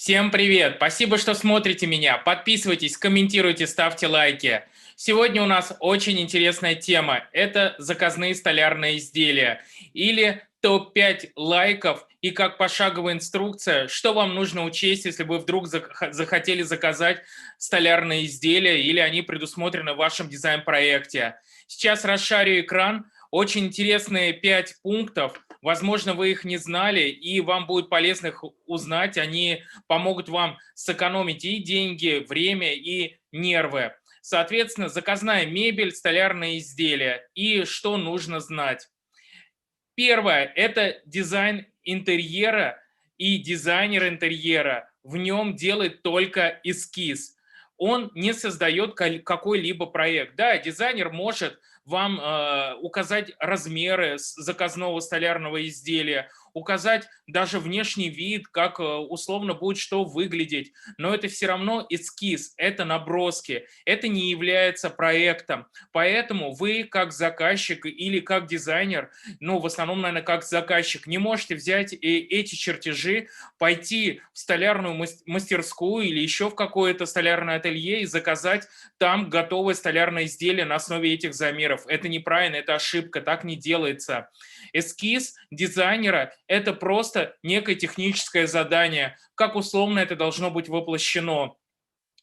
Всем привет! Спасибо, что смотрите меня. Подписывайтесь, комментируйте, ставьте лайки. Сегодня у нас очень интересная тема. Это заказные столярные изделия. Или топ-5 лайков и как пошаговая инструкция, что вам нужно учесть, если вы вдруг захотели заказать столярные изделия или они предусмотрены в вашем дизайн-проекте. Сейчас расшарю экран. Очень интересные 5 пунктов. Возможно, вы их не знали, и вам будет полезно их узнать. Они помогут вам сэкономить и деньги, время, и нервы. Соответственно, заказная мебель, столярные изделия. И что нужно знать? Первое – это дизайн интерьера, и дизайнер интерьера в нем делает только эскиз. Он не создает какой-либо проект. Да, дизайнер может вам указать размеры заказного столярного изделия, указать даже внешний вид, как условно будет что выглядеть, но это все равно эскиз, это наброски, это не является проектом. Поэтому вы как заказчик или как дизайнер, ну в основном, наверное, как заказчик, не можете взять эти чертежи, пойти в столярную мастерскую или еще в какое-то столярное ателье и заказать там готовое столярное изделие на основе этих замеров. Это неправильно, это ошибка, так не делается. Эскиз дизайнера – это просто некое техническое задание, как условно это должно быть воплощено.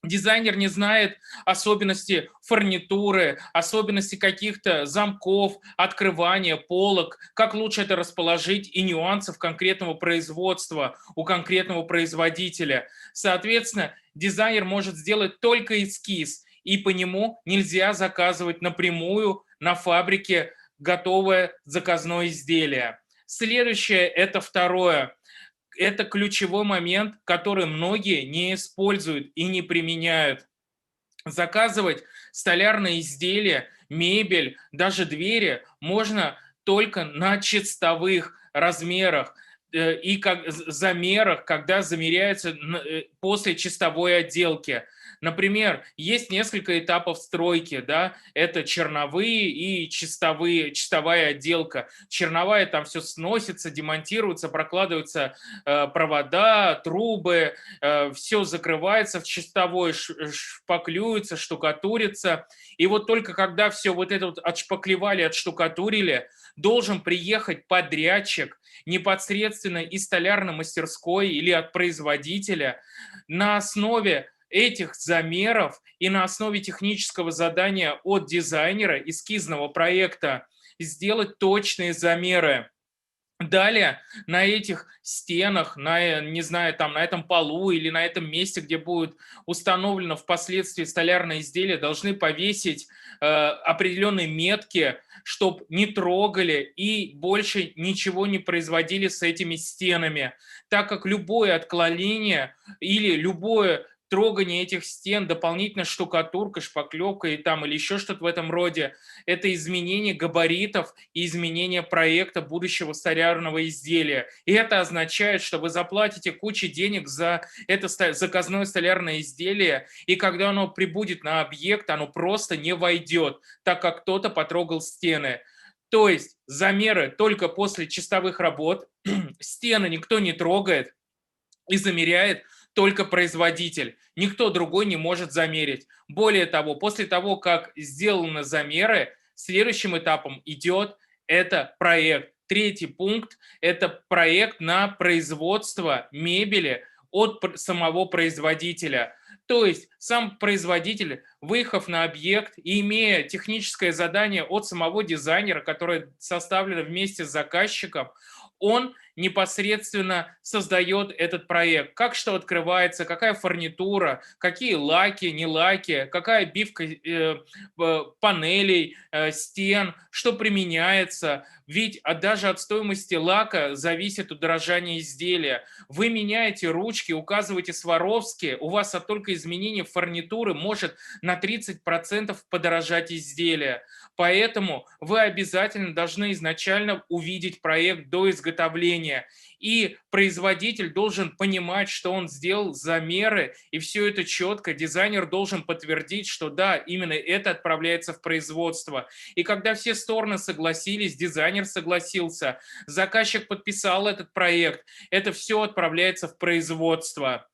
Дизайнер не знает особенности фурнитуры, особенности каких-то замков, открывания, полок, как лучше это расположить и нюансов конкретного производства у конкретного производителя. Соответственно, дизайнер может сделать только эскиз, и по нему нельзя заказывать напрямую на фабрике готовое заказное изделие. Следующее – это второе. Это ключевой момент, который многие не используют и не применяют. Заказывать столярные изделия, мебель, даже двери можно только на чистовых размерах и как замерах, когда замеряется после чистовой отделки. Например, есть несколько этапов стройки, да, это черновые и чистовая отделка. Черновая, там все сносится, демонтируется, прокладываются провода, трубы, все закрывается в чистовой, шпаклюется, штукатурится. И вот только когда все вот это вот отшпаклевали, отштукатурили, должен приехать подрядчик непосредственно из столярной мастерской или от производителя на основе этих замеров и на основе технического задания от дизайнера эскизного проекта сделать точные замеры. Далее на этих стенах, не знаю, там на этом полу или на этом месте, где будет установлено впоследствии столярное изделие, должны повесить определенные метки, чтобы не трогали и больше ничего не производили с этими стенами, так как любое отклонение или любое трогание этих стен, дополнительная штукатурка, шпаклевка и там или еще что-то в этом роде, это изменение габаритов и изменение проекта будущего столярного изделия. И это означает, что вы заплатите кучу денег за это заказное столярное изделие, и когда оно прибудет на объект, оно просто не войдет, так как кто-то потрогал стены. То есть замеры только после чистовых работ, стены никто не трогает и замеряет только производитель. Никто другой не может замерить. Более того, после того, как сделаны замеры, следующим этапом идет это проект. Третий пункт – это проект на производство мебели от самого производителя. То есть сам производитель, выехав на объект и имея техническое задание от самого дизайнера, которое составлено вместе с заказчиком, он непосредственно создает этот проект. Как что открывается, какая фурнитура, какие лаки, не лаки, какая обивка панелей, стен, что применяется. Ведь даже от стоимости лака зависит удорожание изделия. Вы меняете ручки, указываете Сваровски, у вас от только изменения фурнитуры может на 30% подорожать изделие. Поэтому вы обязательно должны изначально увидеть проект до изготовления. И производитель должен понимать, что он сделал замеры, и все это четко. Дизайнер должен подтвердить, что да, именно это отправляется в производство. И когда все стороны согласились, дизайнер согласился, заказчик подписал этот проект, это все отправляется в производство.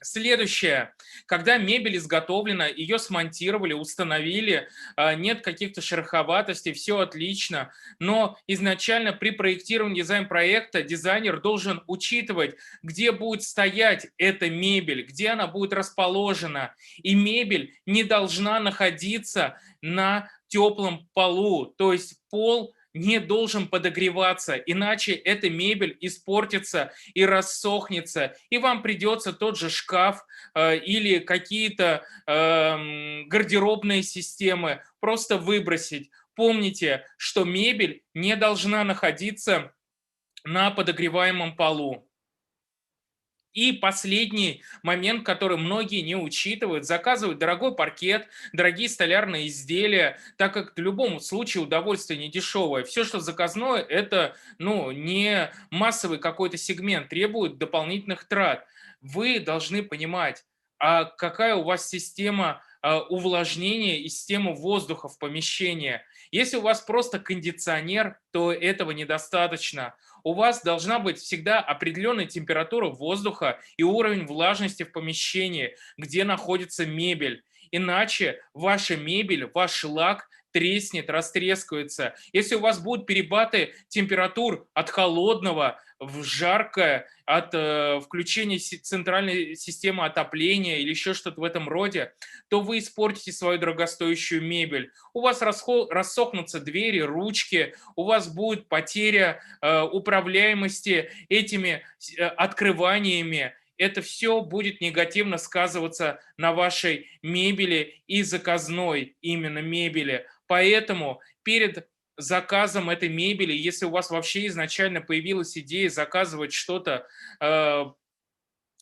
Следующее. Когда мебель изготовлена, ее смонтировали, установили, нет каких-то шероховатостей, все отлично, но изначально при проектировании дизайн-проекта дизайнер должен учитывать, где будет стоять эта мебель, где она будет расположена. И мебель не должна находиться на теплом полу, то есть пол не должен подогреваться, иначе эта мебель испортится и рассохнется, и вам придется тот же шкаф или какие-то гардеробные системы просто выбросить. Помните, что мебель не должна находиться на подогреваемом полу. И последний момент, который многие не учитывают, заказывают дорогой паркет, дорогие столярные изделия, так как в любом случае удовольствие не дешевое. Все, что заказное, это не массовый какой-то сегмент, требует дополнительных трат. Вы должны понимать, а какая у вас система увлажнения и система воздуха в помещении. Если у вас просто кондиционер, то этого недостаточно. У вас должна быть всегда определенная температура воздуха и уровень влажности в помещении, где находится мебель. Иначе ваша мебель, ваш лак треснет, растрескается. Если у вас будут перепады температур от холодного в жаркое, от включения центральной системы отопления или еще что-то в этом роде, то вы испортите свою дорогостоящую мебель. У вас рассохнутся двери, ручки, у вас будет потеря управляемости этими открываниями. Это все будет негативно сказываться на вашей мебели и заказной именно мебели. Поэтому перед заказом этой мебели, если у вас вообще изначально появилась идея заказывать что-то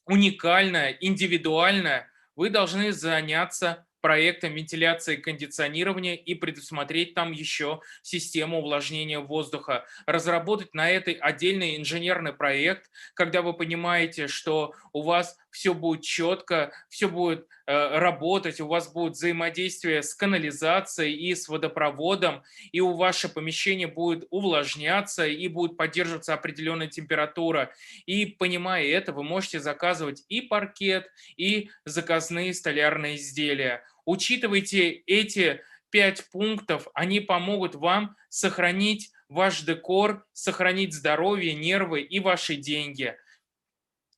уникальное, индивидуальное, вы должны заняться проектом вентиляции и кондиционирования и предусмотреть там еще систему увлажнения воздуха. Разработать на этой отдельный инженерный проект, когда вы понимаете, что у вас все будет четко, все будет работать, у вас будет взаимодействие с канализацией и с водопроводом, и у ваше помещение будет увлажняться и будет поддерживаться определенная температура. И понимая это, вы можете заказывать и паркет, и заказные столярные изделия. Учитывайте эти 5 пунктов, они помогут вам сохранить ваш декор, сохранить здоровье, нервы и ваши деньги.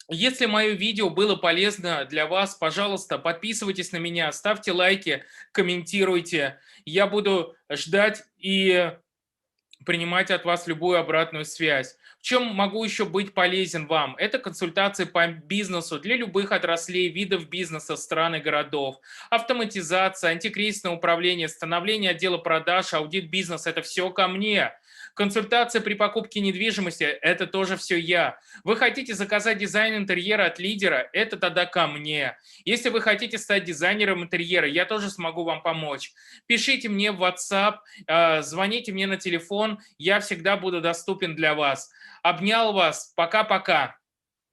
Если мое видео было полезно для вас, пожалуйста, подписывайтесь на меня, ставьте лайки, комментируйте. Я буду ждать и принимать от вас любую обратную связь. В чем могу еще быть полезен вам? Это консультации по бизнесу для любых отраслей, видов бизнеса, стран и городов. Автоматизация, антикризисное управление, становление отдела продаж, аудит бизнеса – это все ко мне. Консультация при покупке недвижимости – это тоже все я. Вы хотите заказать дизайн интерьера от лидера – это тогда ко мне. Если вы хотите стать дизайнером интерьера, я тоже смогу вам помочь. Пишите мне в WhatsApp, звоните мне на телефон, я всегда буду доступен для вас. Обнял вас, пока-пока.